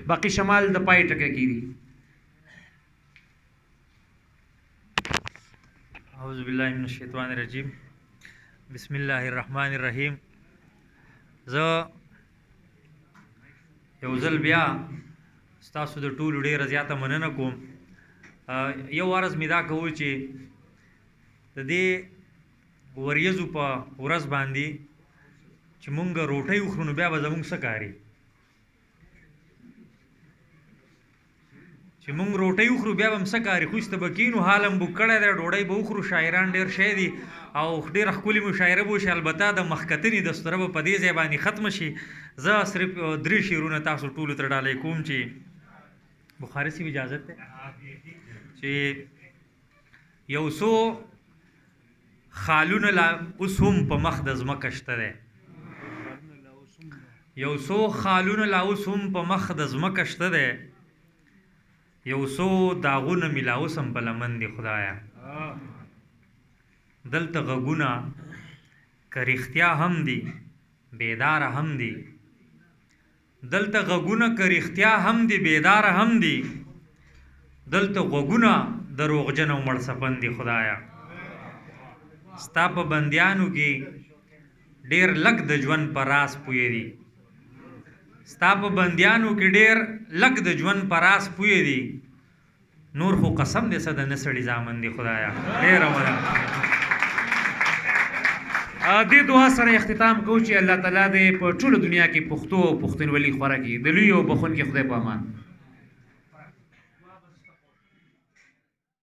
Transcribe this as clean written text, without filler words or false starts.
باقي شمال د پای ټکی کیږي. اعوذ بالله من الشیطان الرجیم بسم الله الرحمن الرحیم. زه یو ځل بیا ستاسو د ټولو ډېره زیاته مننه کوم. یو عرض مې دا کوو چې د دې وریځو په ورځ باندې چې مونږ روټۍ وخورو نو بیا به زمونږ څه کاري، چې مونږ روټۍ وخورو بیا به هم څه کاري. خوسته به کینو، حال هم بوک کړی دی، ډوډۍ به وخورو، شاعران ډېر شی دي او ډېره ښکلې مشاعره به وشي. البته د مخکتنې دستوره به په دې ځای باندې ختمه شي. زه صرف 3 شعرونه تاسو ټولو ته ډالۍ کوم چې بخاري صاحب اجازت دی چې یو څو خالونه لا اوس هم په مخ د ځمکه شته دی، یو څو خالونه لا اوس هم په مخ د ځمکه شته دی، یو څو داغونه مې لا اوس هم په لمن دي خدایه. دلته غږونه که رښتیا هم دي بیداره هم دي، دلته غږونه که رښتیا هم دي بیداره هم دي، دلته غوږونه دروغجن او مړسپن دي خدایه. ستا په بندیانو کې ډېر لږ د ژوند په راز پوهې دي، ستا په بندیانو کې ډېر لږ د ژوند په راز پوهې دي، نور خو قسم دې څه د نه سړي زامن دي خدایه. ډېره مننه. دې دعا سره اختتام کوو چې الله تعالی دې په ټوله دنیا کې پښتو او پښتونولي خوره کړي. د لوی او بخونکي خدای په امان.